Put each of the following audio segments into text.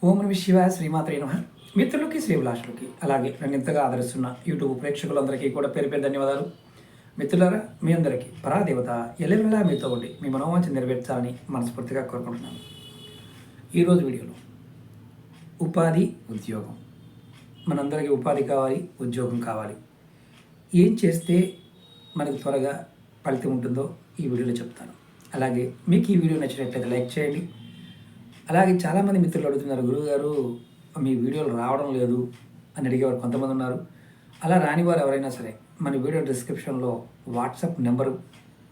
ఓం నమః శివాయ శ్రీమాత్రే నమః. మిత్రులకి శ్రీభిలాషులకి అలాగే నన్ను ఇంతగా ఆదరిస్తున్న యూట్యూబ్ ప్రేక్షకులందరికీ కూడా పేరు పేరు ధన్యవాదాలు. మిత్రులారా, మీ అందరికీ పరాదేవత ఎల్లవెల్లా మీతో ఉండి మీ మనోవాంఛ నెరవేర్చాలని మనస్ఫూర్తిగా కోరుకుంటున్నాను. ఈరోజు వీడియోలో ఉపాధి, ఉద్యోగం. మనందరికీ ఉపాధి కావాలి, ఉద్యోగం కావాలి. ఏం చేస్తే మనకు త్వరగా ఫలితం ఉంటుందో ఈ వీడియోలో చెప్తాను. అలాగే మీకు ఈ వీడియో నచ్చినట్లయితే లైక్ చేయండి. అలాగే చాలామంది మిత్రులు అడుగుతున్నారు, గురువుగారు మీ వీడియోలు రావడం లేదు అని అడిగేవారు కొంతమంది ఉన్నారు. అలా రాని వారు ఎవరైనా సరే మన వీడియో డిస్క్రిప్షన్లో వాట్సాప్ నెంబరు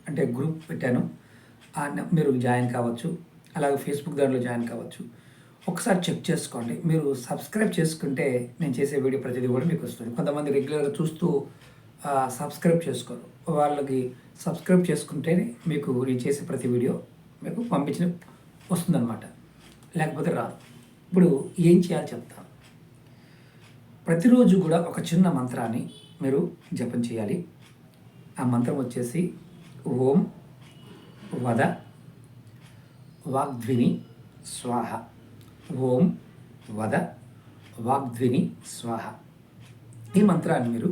అంటే గ్రూప్ పెట్టాను, మీరు జాయిన్ కావచ్చు. అలాగే ఫేస్బుక్ దాంట్లో జాయిన్ కావచ్చు. ఒకసారి చెక్ చేసుకోండి. మీరు సబ్స్క్రైబ్ చేసుకుంటే నేను చేసే వీడియో ప్రతిదీ కూడా మీకు వస్తుంది. కొంతమంది రెగ్యులర్గా చూస్తూ సబ్స్క్రైబ్ చేసుకోరు. వాళ్ళకి సబ్స్క్రైబ్ చేసుకుంటేనే మీకు నేను చేసే ప్రతి వీడియో మీకు పంపించిన వస్తుందన్నమాట, లేకపోతే రాదు. ఇప్పుడు ఏం చేయాలో చెప్తాను. ప్రతిరోజు కూడా ఒక చిన్న మంత్రాన్ని మీరు జపం చేయాలి. ఆ మంత్రం వచ్చేసి ఓం వద వాగ్ధ్విని స్వాహ. ఓం వద వాగ్ధ్విని స్వాహ. ఈ మంత్రాన్ని మీరు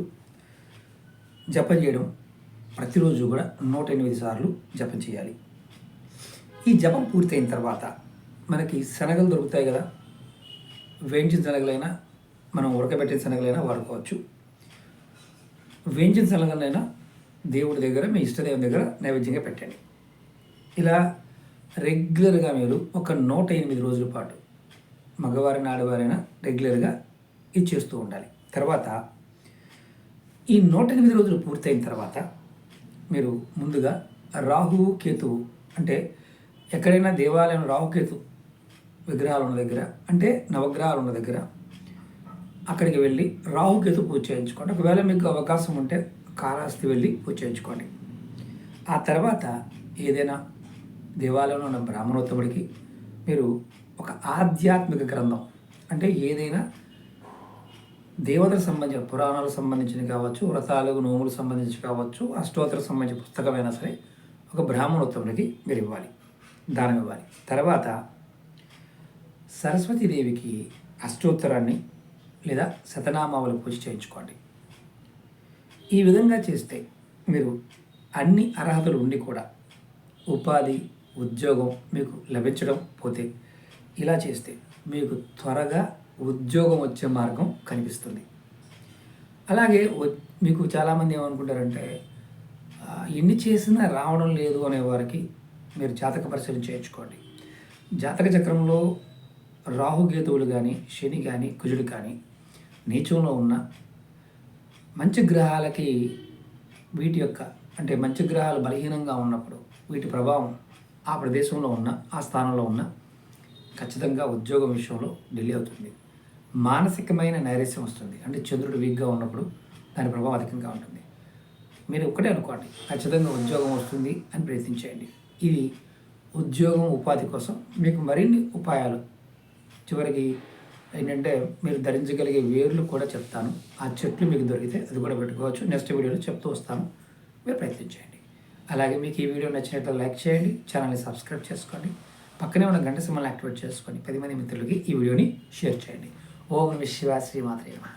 జపం చేయడం ప్రతిరోజు కూడా 108 సార్లు జపం చేయాలి. ఈ జపం పూర్తయిన తర్వాత మనకి శనగలు దొరుకుతాయి కదా, వేయించిన శనగలైనా మనం ఉడకబెట్టిన శనగలైనా వాడుకోవచ్చు. వేయించిన శనగలైనా దేవుడి దగ్గర, మీ ఇష్టదేవుని దగ్గర నైవేద్యంగా పెట్టండి. ఇలా రెగ్యులర్గా మీరు ఒక 108 రోజుల పాటు మగవారైనా ఆడవారైనా రెగ్యులర్గా ఇది చేస్తూ ఉండాలి. తర్వాత ఈ 108 రోజులు పూర్తయిన తర్వాత మీరు ముందుగా రాహువు కేతువు అంటే ఎక్కడైనా దేవాలయం రాహుకేతు విగ్రహాలు ఉన్న దగ్గర అంటే నవగ్రహాలు ఉన్న దగ్గర అక్కడికి వెళ్ళి రాహుకేతు పూజ చేయించుకోండి. ఒకవేళ మీకు అవకాశం ఉంటే కాళహస్తి వెళ్ళి పూజ చేయించుకోండి. ఆ తర్వాత ఏదైనా దేవాలయంలో ఉన్న బ్రాహ్మణోత్తముడికి మీరు ఒక ఆధ్యాత్మిక గ్రంథం అంటే ఏదైనా దేవతలకు సంబంధించిన పురాణాలకు సంబంధించిన కావచ్చు, వ్రతాలకు నోములకు సంబంధించి కావచ్చు, అష్టోత్తరకు సంబంధించిన పుస్తకమైనా సరే ఒక బ్రాహ్మణోత్తముడికి మీరు ఇవ్వాలి, దానం ఇవ్వాలి. తర్వాత సరస్వతీదేవికి అష్టోత్తరాన్ని లేదా శతనామావళి పూజ చేయించుకోండి. ఈ విధంగా చేస్తే మీరు అన్ని అర్హతలు ఉండి కూడా ఉపాధి, ఉద్యోగం మీకు లభించడం పోతే ఇలా చేస్తే మీకు త్వరగా ఉద్యోగం వచ్చే మార్గం కనిపిస్తుంది. అలాగే మీకు చాలామంది ఏమనుకుంటారంటే ఎన్ని చేసినా రావడం లేదు అనే వారికి మీరు జాతక పరిశీలన చేయించుకోండి. జాతక చక్రంలో రాహుకేతువులు కానీ, శని కానీ, కుజుడు కానీ నీచంలో ఉన్న మంచి గ్రహాలకి వీటి యొక్క అంటే మంచి గ్రహాలు బలహీనంగా ఉన్నప్పుడు వీటి ప్రభావం ఆ ప్రదేశంలో ఉన్న ఆ స్థానంలో ఉన్న ఖచ్చితంగా ఉద్యోగం విషయంలో డిలే అవుతుంది. మానసికమైన నైరస్యం వస్తుంది. అంటే చంద్రుడు వీక్గా ఉన్నప్పుడు దాని ప్రభావం అధికంగా ఉంటుంది. మీరు ఒక్కటే అనుకోండి, ఖచ్చితంగా ఉద్యోగం వస్తుంది అని ప్రయత్నించేయండి. ఇది ఉద్యోగం, ఉపాధి కోసం మీకు మరిన్ని ఉపాయాలు చివరికి ఏంటంటే మీరు ధరించగలిగే వేర్లు కూడా చెప్తాను. ఆ చెట్లు మీకు దొరికితే అది కూడా పెట్టుకోవచ్చు. నెక్స్ట్ వీడియోలో చెప్తూ వస్తాను, మీరు ప్రయత్నించేయండి. అలాగే మీకు ఈ వీడియో నచ్చినట్లయితే లైక్ చేయండి, ఛానల్ని సబ్స్క్రైబ్ చేసుకోండి, పక్కనే ఉన్న గంట సింబల్ని యాక్టివేట్ చేసుకొని 10 మంది మిత్రులకి ఈ వీడియోని షేర్ చేయండి. ఓం నమః శివాయ శ్రీమాత్రే నమః.